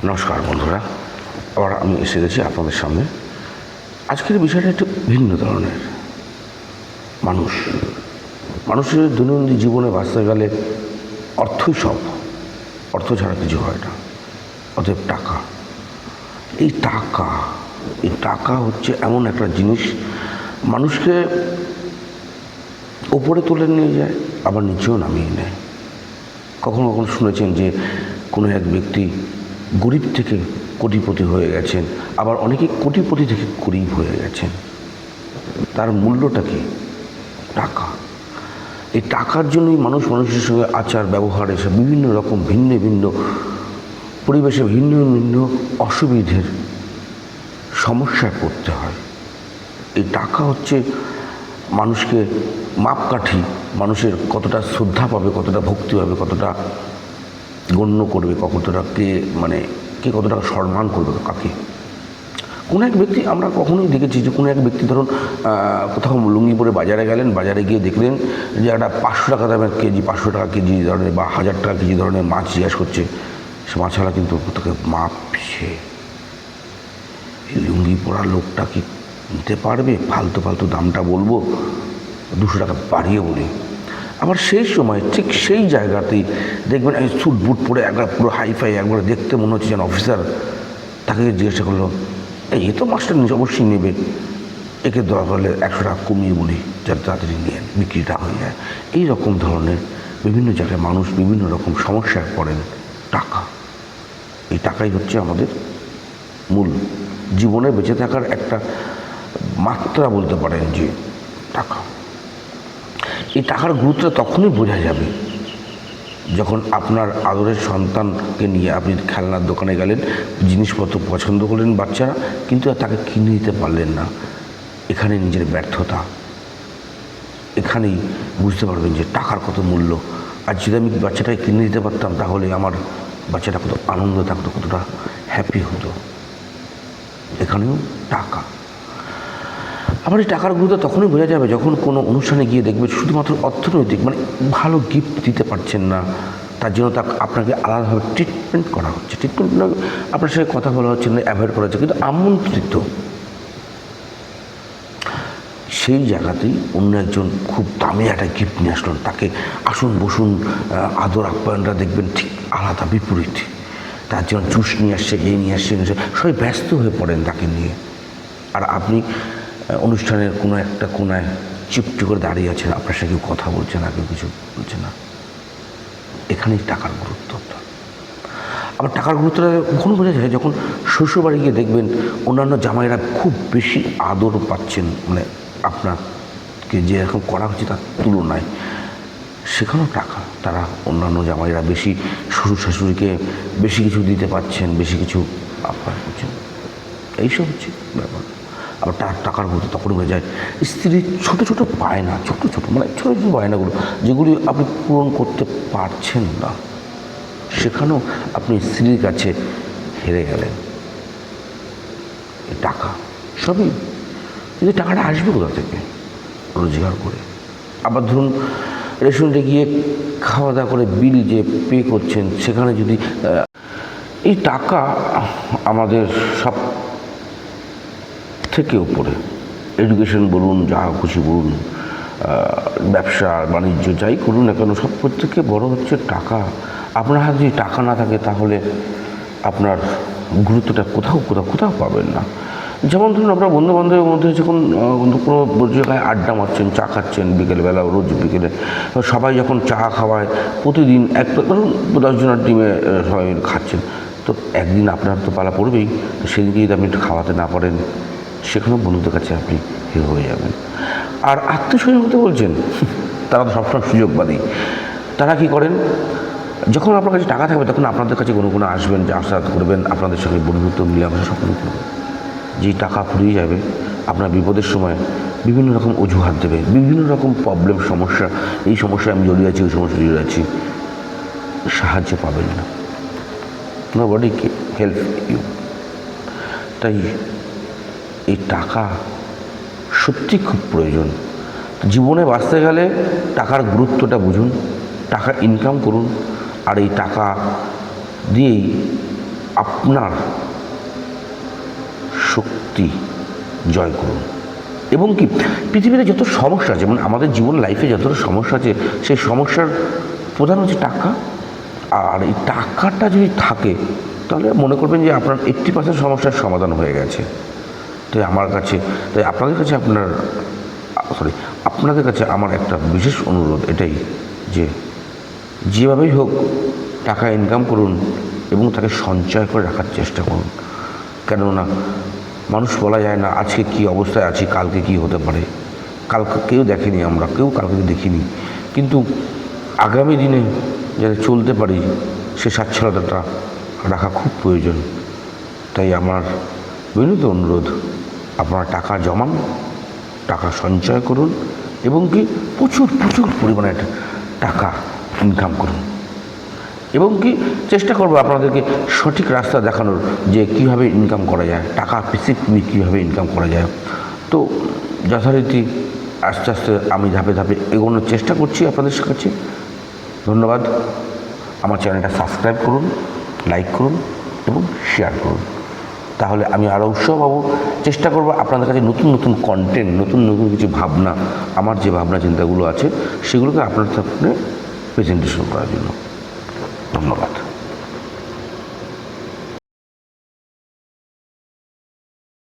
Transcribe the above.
নমস্কার বন্ধুরা, আবার আমি এসে গেছি আপনাদের সামনে। আজকের বিষয়টা একটু ভিন্ন ধরনের। মানুষের দৈনন্দিন জীবনে বাঁচতে গেলে অর্থই সব, অর্থ ছাড়া কিছু হয় না। অতএব এই টাকা হচ্ছে এমন একটা জিনিস, মানুষকে ওপরে তুলে নিয়ে যায়, আবার নিচেও নামিয়ে নেয়। কখনো কখনো শুনেছেন যে কোনো এক ব্যক্তি গরিব থেকে কোটিপতি হয়ে গেছেন, আবার অনেকে কোটিপতি থেকে গরিব হয়ে গেছেন। তার মূল্যটা কি? টাকা। এই টাকার জন্যই মানুষের সঙ্গে আচার ব্যবহার এসে বিভিন্ন রকম ভিন্ন ভিন্ন পরিবেশে ভিন্ন ভিন্ন অসুবিধের সমস্যায় পড়তে হয়। এই টাকা হচ্ছে মানুষকে মাপকাঠি, মানুষের কতটা শ্রদ্ধা পাবে, কতটা ভক্তি পাবে, কতটা গণ্য করবে, কতটা কে কতটা সম্মান করবে কাকে। কোনো এক ব্যক্তি, আমরা কখনোই দেখেছি যে কোনো এক ব্যক্তি ধরুন কোথাও লুঙ্গি পরে বাজারে গেলেন, বাজারে গিয়ে দেখলেন যে একটা 500 টাকা দামের কেজি, 500 টাকা কেজি ধরনের বা 1000 টাকা কেজি ধরনের মাছ জিজ্ঞাসা করছে। সে মাছওয়ালা কিন্তু তাকে মাপছে। এই লুঙ্গি পরা লোকটা কি নিতে পারবে? ফালতু দামটা বলবো, 200 টাকা বাড়িয়ে বলি। আবার সেই সময় ঠিক সেই জায়গাতেই দেখবেন এই স্যুট বুট পরে একবার পুরো হাইফাই, একবার দেখতে মনে হচ্ছে যেন অফিসার, তাকে জিজ্ঞাসা করলো, এই তো মাছটা অবশ্যই নেবে, একে দরকার হলে 100 টাকা কমিয়ে বলি যাতে তাড়াতাড়ি নিয়ে বিক্রিটা হয়ে যায়। এই রকম ধরনের বিভিন্ন জায়গায় মানুষ বিভিন্ন রকম সমস্যায় পড়েন। এই টাকাই হচ্ছে আমাদের মূল জীবনে বেঁচে থাকার একটা মাত্রা বলতে পারেন যে টাকা। এই টাকার গুরুত্ব তখনই বোঝা যাবে যখন আপনার আদরের সন্তানকে নিয়ে আপনি খেলনার দোকানে গেলেন, জিনিসপত্র পছন্দ করলেন বাচ্চারা, কিন্তু তাকে কিনে দিতে পারলেন না। এখানে নিজের ব্যর্থতা, এখানেই বুঝতে পারবেন যে টাকার কত মূল্য। আর যদি আমি বাচ্চাটাকে কিনে দিতে পারতাম, তাহলে আমার বাচ্চাটা কত আনন্দ থাকতো, কতটা হ্যাপি হতো। এখানেও টাকা। আবার এই টাকার গুরুত্ব তখনই বোঝা যাবে যখন কোনো অনুষ্ঠানে গিয়ে দেখবে শুধুমাত্র অর্থনৈতিক ভালো গিফট দিতে পারছেন না, তার জন্য আপনাকে আলাদাভাবে ট্রিটমেন্ট করা হচ্ছে। ট্রিটমেন্ট আপনার সাথে কথা বলা হচ্ছে না, অ্যাভয়েড করা হচ্ছে, কিন্তু আমন্ত্রিত সেই জায়গাতেই অন্য একজন খুব দামি একটা গিফট নিয়ে আসলেন, তাকে আসুন বসুন আদর আপ্যায়নটা দেখবেন ঠিক আলাদা বিপরীত। তার জন্য জুস নিয়ে আসছে, এই নিয়ে আসছে, সবাই ব্যস্ত হয়ে পড়েন তাকে নিয়ে। আর আপনি অনুষ্ঠানের কোনো একটা কোনায় চুপটি করে দাঁড়িয়ে আছেন, আপনার সাথে কেউ কথা বলছে না, কেউ কিছু বলছে না। এখানেই টাকার গুরুত্বটা। আবার টাকার গুরুত্বটা কখনো বোঝা যায় যখন শ্বশুরবাড়ি গিয়ে দেখবেন অন্যান্য জামাইরা খুব বেশি আদর পাচ্ছেন, আপনাকে যেরকম করা হচ্ছে তার তুলনায়। সেখানেও টাকা। তারা অন্যান্য জামাইরা বেশি শ্বশুর শাশুড়িকে বেশি কিছু দিতে পারছেন, বেশি কিছু আপ্যায়ন করছেন। এইসব হচ্ছে ব্যাপার। আবার টাকার গুরুত্ব তখন হয়ে যায় স্ত্রীর ছোটো ছোটো বায়না, ছোটো ছোটো বায়নাগুলো যেগুলি আপনি পূরণ করতে পারছেন না, সেখানেও আপনি স্ত্রীর কাছে হেরে গেলেন। টাকা সবই, কিন্তু টাকাটা আসবে কোথা থেকে? রোজগার করে। আবার ধরুন রেস্টুরেন্টে গিয়ে খাওয়া দাওয়া করে বিল যে পে করছেন, সেখানে যদি এই টাকা আমাদের সব থেকে উপরে, এডুকেশন বলুন, যা খুশি বলুন, ব্যবসা বাণিজ্য যাই করুন না কেন, সব থেকে বড় হচ্ছে টাকা। আপনার হাতে যদি টাকা না থাকে, তাহলে আপনার গুরুত্বটা কোথাও পাবেন না। যেমন ধরুন আপনার বন্ধুবান্ধবের মধ্যে যখন কোনো জায়গায় আড্ডা মারছেন, চা খাচ্ছেন বিকেলবেলা, রোজ বিকেলে সবাই যখন চা খাওয়ায় প্রতিদিন ধরুন 10 জনের টিমে সবাই খাচ্ছেন, তো একদিন আপনার তো পালা পড়বেই। তো সেদিকে যদি আপনি খাওয়াতে না পারেন, সেখানেও বন্ধুদের কাছে আপনি হিরো হয়ে যাবেন। আর আত্মীয়-স্বজন হতে বলছেন, তারা তো সবসময় সুযোগবাদী। তারা কি করেন, যখন আপনার কাছে টাকা থাকবে তখন আপনাদের কাছে কোনো আসবেন, যাতায়াত করবেন, আপনাদের সঙ্গে বন্ধুত্ব মিলামেশা সব করবেন। যেই টাকা ফুরিয়ে যাবে, আপনার বিপদের সময় বিভিন্ন রকম অজুহাত দেবে, বিভিন্ন রকম প্রবলেম, সমস্যা, এই সমস্যায় আমি জড়িয়ে আছি, ওই সমস্যা জড়িয়ে আছি, সাহায্য পাবেন না। Nobody help you. তাই এই টাকা সত্যি খুব প্রয়োজন। জীবনে বাঁচতে গেলে টাকার গুরুত্বটা বুঝুন, টাকা ইনকাম করুন, আর এই টাকা দিয়েই আপনার শক্তি জয় করুন। এবং কি পৃথিবীতে যত সমস্যা আছে, মানে আমাদের জীবন লাইফে যতটা সমস্যা আছে, সেই সমস্যার প্রধান হচ্ছে টাকা। আর এই টাকাটা যদি থাকে তাহলে মনে করবেন যে আপনার 80% সমস্যার সমাধান হয়ে গেছে। তাই আপনাদের কাছে আপনাদের কাছে আমার একটা বিশেষ অনুরোধ এটাই যে যেভাবেই হোক টাকা ইনকাম করুন এবং তাকে সঞ্চয় করে রাখার চেষ্টা করুন। কেননা মানুষ বলা যায় না আজকে কী অবস্থায় আছি, কালকে কী হতে পারে। কালকে কেউ দেখেনি, আমরা কেউ কালকে দেখিনি, কিন্তু আগামী দিনে যাতে চলতে পারি সে স্বাচ্ছন্দ্যতা রাখা খুব প্রয়োজন। তাই আমার বিনীত অনুরোধ, আপনারা টাকা জমান, টাকা সঞ্চয় করুন এবং কি প্রচুর প্রচুর পরিমাণে টাকা ইনকাম করুন। এবং কি চেষ্টা করবো আপনাদেরকে সঠিক রাস্তা দেখানোর যে কীভাবে ইনকাম করা যায়, টাকা স্পেসিফিকলি কীভাবে ইনকাম করা যায়। তো যথারীতি আস্তে আস্তে আমি ধাপে ধাপে এগোনোর চেষ্টা করছি আপনাদের কাছে। ধন্যবাদ। আমার চ্যানেলটা সাবস্ক্রাইব করুন, লাইক করুন এবং শেয়ার করুন। তাহলে আমি আরও উৎসাহ পাবো, চেষ্টা করবো আপনাদের কাছে নতুন নতুন কন্টেন্ট, নতুন নতুন কিছু ভাবনা, আমার যে ভাবনা চিন্তাগুলো আছে সেগুলোকে আপনার সামনে প্রেজেন্টেশন করার জন্য। ধন্যবাদ।